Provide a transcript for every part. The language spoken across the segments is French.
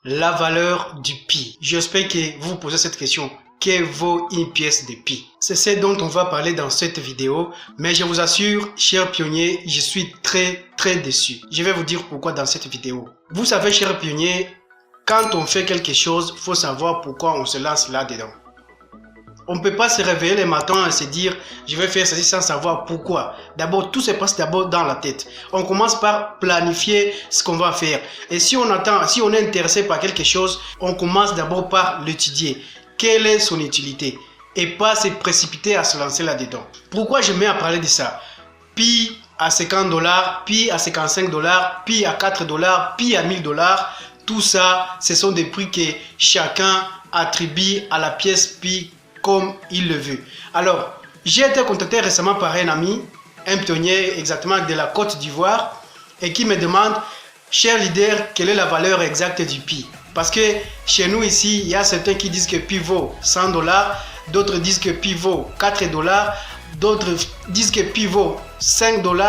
La valeur du Pi. J'espère que vous vous posez cette question. Que vaut une pièce de Pi? C'est ce dont on va parler dans cette vidéo, mais je vous assure, chers pionniers, je suis très déçu. Je vais vous dire pourquoi dans cette vidéo. Vous savez, chers pionniers, quand on fait quelque chose, il faut savoir pourquoi on se lance là-dedans. On ne peut pas se réveiller le matin et se dire je vais faire ceci sans savoir pourquoi. D'abord, tout se passe d'abord dans la tête. On commence par planifier ce qu'on va faire. Et si on est intéressé par quelque chose, on commence d'abord par l'étudier. Quelle est son utilité? Et pas se précipiter à se lancer là-dedans. Pourquoi je mets à parler de ça? Pi à 50 $, Pi à 55 $, Pi à 4 $, Pi à 1000 $. Tout ça, ce sont des prix que chacun attribue à la pièce Pi comme il le veut. Alors, j'ai été contacté récemment par un ami, un pionnier exactement de la Côte d'Ivoire, et qui me demande, cher leader, quelle est la valeur exacte du Pi? Parce que chez nous ici, il y a certains qui disent que Pi vaut 100 $, d'autres disent que Pi vaut 4 $, d'autres disent que Pi vaut 5 $,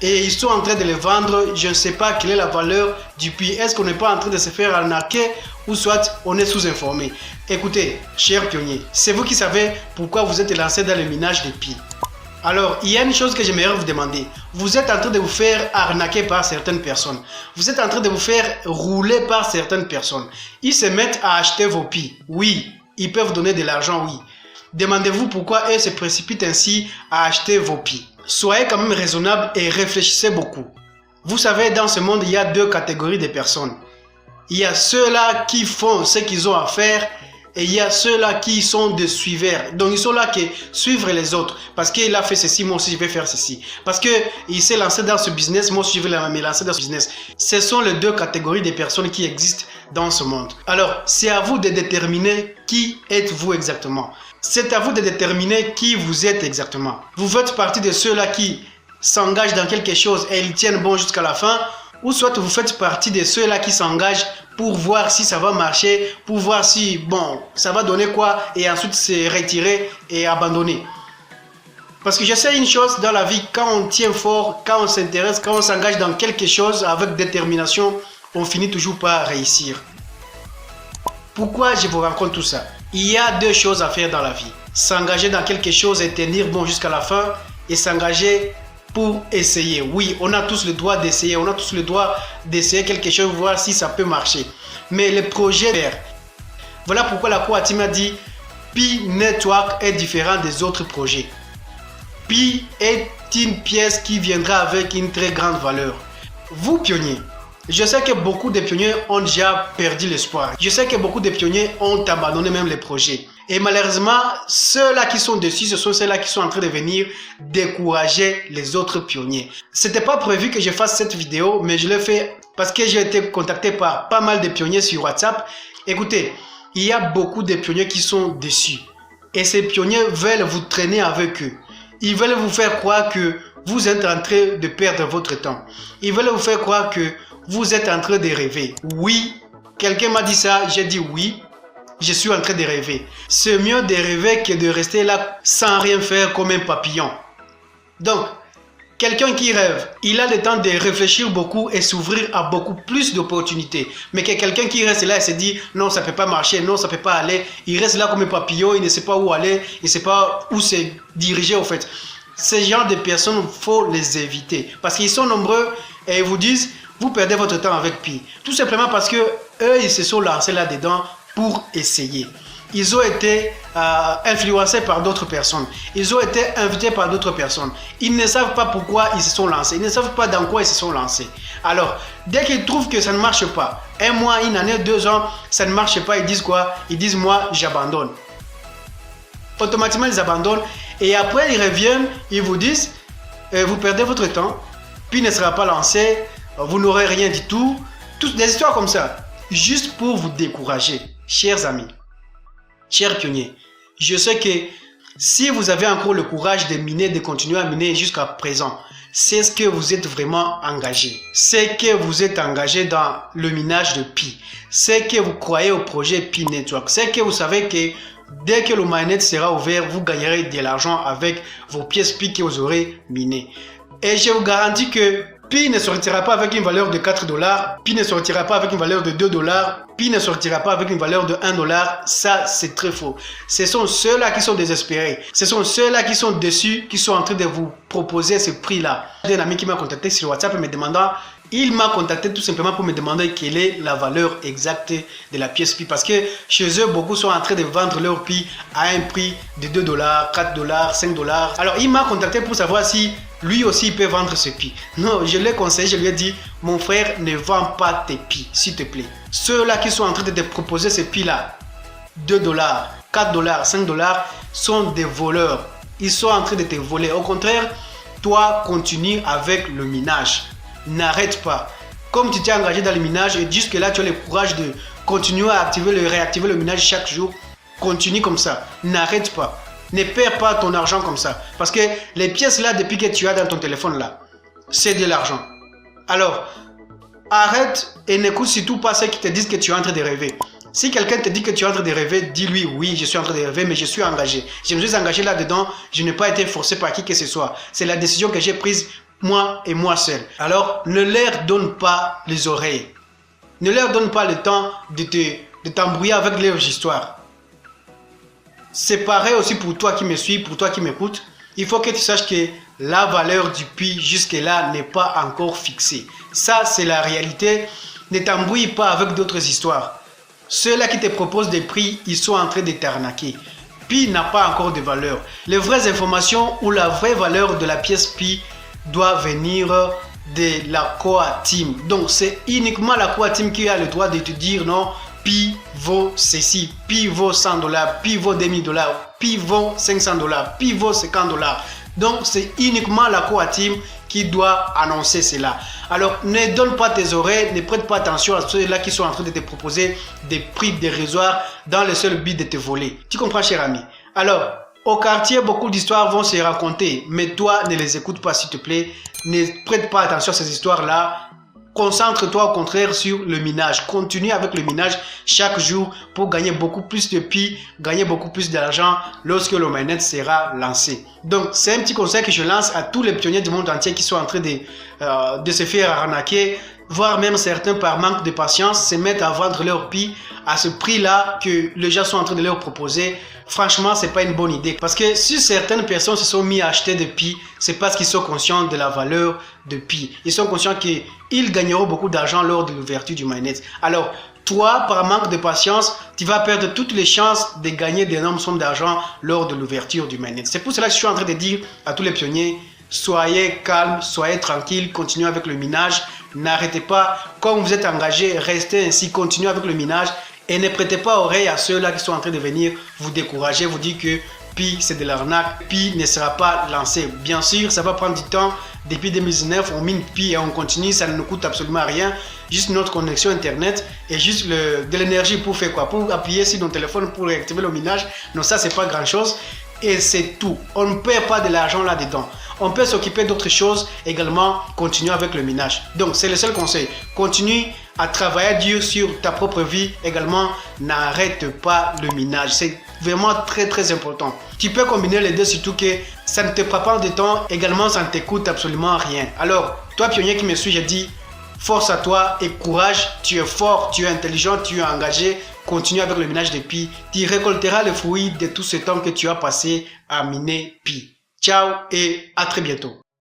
et ils sont en train de les vendre. Je ne sais pas quelle est la valeur du Pi. Est-ce qu'on n'est pas en train de se faire arnaquer ou soit on est sous-informé? Écoutez, chers pionniers, c'est vous qui savez pourquoi vous êtes lancé dans le minage de Pi. Alors, il y a une chose que j'aimerais vous demander. Vous êtes en train de vous faire arnaquer par certaines personnes. Vous êtes en train de vous faire rouler par certaines personnes. Ils se mettent à acheter vos Pi. Oui, ils peuvent donner de l'argent, oui. Demandez-vous pourquoi ils se précipitent ainsi à acheter vos Pi. Soyez quand même raisonnable et réfléchissez beaucoup. Vous savez, dans ce monde, il y a deux catégories de personnes. Il y a ceux-là qui font ce qu'ils ont à faire et il y a ceux-là qui sont des suiveurs. Donc, ils sont là qui suivent les autres. Parce qu'il a fait ceci, moi aussi je vais faire ceci. Parce qu'il s'est lancé dans ce business, moi aussi je vais me lancer dans ce business. Ce sont les deux catégories de personnes qui existent dans ce monde. Alors, c'est à vous de déterminer qui êtes-vous exactement. C'est à vous de déterminer qui vous êtes exactement. Vous faites partie de ceux-là qui s'engagent dans quelque chose et ils tiennent bon jusqu'à la fin, ou soit vous faites partie de ceux-là qui s'engagent pour voir si ça va marcher, pour voir si, bon, ça va donner quoi, et ensuite se retirer et abandonner. Parce que je sais une chose dans la vie, quand on tient fort, quand on s'intéresse, quand on s'engage dans quelque chose avec détermination, on finit toujours par réussir. Pourquoi je vous raconte tout ça? Il y a deux choses à faire dans la vie. S'engager dans quelque chose et tenir bon jusqu'à la fin, et s'engager pour essayer. Oui, on a tous le droit d'essayer, on a tous le droit d'essayer quelque chose, voir si ça peut marcher. Mais le projet, voilà pourquoi la Coati m'a dit Pi Network est différent des autres projets. Pi est une pièce qui viendra avec une très grande valeur. Vous, pionniers, je sais que beaucoup de pionniers ont déjà perdu l'espoir. Je sais que beaucoup de pionniers ont abandonné même les projets. Et malheureusement, ceux-là qui sont dessus, ce sont ceux-là qui sont en train de venir décourager les autres pionniers. C'était pas prévu que je fasse cette vidéo, mais je l'ai fait parce que j'ai été contacté par pas mal de pionniers sur WhatsApp. Écoutez, il y a beaucoup de pionniers qui sont déçus. Et ces pionniers veulent vous traîner avec eux. Ils veulent vous faire croire que vous êtes en train de perdre votre temps. Ils veulent vous faire croire que vous êtes en train de rêver. Oui, quelqu'un m'a dit ça, j'ai dit oui, je suis en train de rêver. C'est mieux de rêver que de rester là sans rien faire comme un papillon. Donc, quelqu'un qui rêve, il a le temps de réfléchir beaucoup et s'ouvrir à beaucoup plus d'opportunités. Mais que quelqu'un qui reste là et se dit non, ça ne peut pas marcher, non, ça ne peut pas aller, il reste là comme un papillon, il ne sait pas où aller, il ne sait pas où se diriger au fait. Ces genres de personnes, il faut les éviter parce qu'ils sont nombreux et ils vous disent vous perdez votre temps avec Pi. Tout simplement parce que eux, ils se sont lancés là-dedans pour essayer. Ils ont été influencés par d'autres personnes. Ils ont été invités par d'autres personnes. Ils ne savent pas pourquoi ils se sont lancés. Ils ne savent pas dans quoi ils se sont lancés. Alors, dès qu'ils trouvent que ça ne marche pas, un mois, une année, 2 ans, ça ne marche pas, ils disent quoi? Ils disent moi, j'abandonne. Automatiquement, ils abandonnent. Et après, ils reviennent, ils vous disent, vous perdez votre temps, Pi ne sera pas lancé, vous n'aurez rien du tout. Toutes des histoires comme ça, juste pour vous décourager. Chers amis, chers pionniers, je sais que si vous avez encore le courage de miner, de continuer à miner jusqu'à présent, c'est ce que vous êtes vraiment engagé. C'est que vous êtes engagé dans le minage de Pi. C'est que vous croyez au projet Pi Network. C'est que vous savez que dès que le mainnet sera ouvert, vous gagnerez de l'argent avec vos pièces Pi que vous aurez minées. Et je vous garantis que Pi ne sortira pas avec une valeur de 4 $, Pi ne sortira pas avec une valeur de 2 $, Pi ne sortira pas avec une valeur de 1 $. Ça, c'est très faux. Ce sont ceux-là qui sont désespérés. Ce sont ceux-là qui sont déçus, qui sont en train de vous proposer ce prix-là. J'ai un ami qui m'a contacté sur WhatsApp me demandant, il m'a contacté tout simplement pour me demander quelle est la valeur exacte de la pièce Pi. Parce que chez eux, beaucoup sont en train de vendre leur Pi à un prix de 2 $, 4 $, 5 $. Alors, il m'a contacté pour savoir si lui aussi il peut vendre ce Pi. Non, je l'ai conseillé, je lui ai dit, mon frère, ne vends pas tes Pi, s'il te plaît. Ceux-là qui sont en train de te proposer ce Pi-là, 2 $, 4 $, 5 $, sont des voleurs. Ils sont en train de te voler. Au contraire, toi, continue avec le minage. N'arrête pas. Comme tu t'es engagé dans le minage et jusque-là, tu as le courage de continuer à réactiver le minage chaque jour, continue comme ça. N'arrête pas. Ne perds pas ton argent comme ça. Parce que les pièces là, depuis que tu as dans ton téléphone là, c'est de l'argent. Alors, arrête et n'écoute surtout pas ceux qui te disent que tu es en train de rêver. Si quelqu'un te dit que tu es en train de rêver, dis-lui oui, je suis en train de rêver, mais je suis engagé. Je me suis engagé là-dedans, je n'ai pas été forcé par qui que ce soit. C'est la décision que j'ai prise moi et moi seul. Alors, ne leur donne pas les oreilles. Ne leur donne pas le temps de t'embrouiller avec leurs histoires. C'est pareil aussi pour toi qui me suis, pour toi qui m'écoutes. Il faut que tu saches que la valeur du Pi jusque-là n'est pas encore fixée. Ça, c'est la réalité. Ne t'embrouille pas avec d'autres histoires. Ceux-là qui te proposent des prix, ils sont en train de t'arnaquer. Pi n'a pas encore de valeur. Les vraies informations ou la vraie valeur de la pièce Pi doit venir de la Koa Team. Donc, c'est uniquement la Koa Team qui a le droit de te dire non, Pi vaut ceci, Pi vaut 100 $, Pi vaut 2000 $, Pi vaut 500 $, Pi vaut 50 $. Donc, c'est uniquement la Koa Team qui doit annoncer cela. Alors, ne donne pas tes oreilles, ne prête pas attention à ceux-là qui sont en train de te proposer des prix dérisoires dans le seul but de te voler. Tu comprends, cher ami? Alors, au quartier, beaucoup d'histoires vont se raconter, mais toi, ne les écoute pas, s'il te plaît. Ne prête pas attention à ces histoires-là. Concentre-toi au contraire sur le minage. Continue avec le minage chaque jour pour gagner beaucoup plus de Pi, gagner beaucoup plus d'argent lorsque le mainnet sera lancé. Donc, c'est un petit conseil que je lance à tous les pionniers du monde entier qui sont en train de se faire arnaquer, voire même certains par manque de patience se mettent à vendre leur Pi à ce prix-là que les gens sont en train de leur proposer. Franchement, c'est pas une bonne idée. Parce que si certaines personnes se sont mis à acheter des Pi, c'est parce qu'ils sont conscients de la valeur de Pi. Ils sont conscients qu'ils gagneront beaucoup d'argent lors de l'ouverture du mainnet. Alors, toi, par manque de patience, tu vas perdre toutes les chances de gagner d'énormes sommes d'argent lors de l'ouverture du mainnet. C'est pour cela que je suis en train de dire à tous les pionniers, soyez calmes, soyez tranquilles, continuez avec le minage, n'arrêtez pas. Comme vous êtes engagés, restez ainsi, continuez avec le minage et ne prêtez pas oreille à ceux-là qui sont en train de venir vous décourager, vous dire que Pi c'est de l'arnaque, Pi ne sera pas lancé. Bien sûr, ça va prendre du temps. Depuis 2019, on mine Pi et on continue, ça ne nous coûte absolument rien. Juste notre connexion internet et juste de l'énergie pour faire quoi? Pour appuyer sur ton téléphone pour réactiver le minage. Non, ça c'est pas grand chose. Et c'est tout. On ne perd pas de l'argent là-dedans. On peut s'occuper d'autres choses également, continuer avec le minage. Donc, c'est le seul conseil. Continue à travailler dur sur ta propre vie. Également, n'arrête pas le minage. C'est vraiment très, très important. Tu peux combiner les deux, surtout que ça ne te prend pas de temps. Également, ça ne te coûte absolument rien. Alors, toi, pionnier qui me suis, je dis force à toi et courage. Tu es fort, tu es intelligent, tu es engagé. Continue avec le minage de Pi. Tu récolteras les fruits de tout ce temps que tu as passé à miner Pi. Ciao et à très bientôt.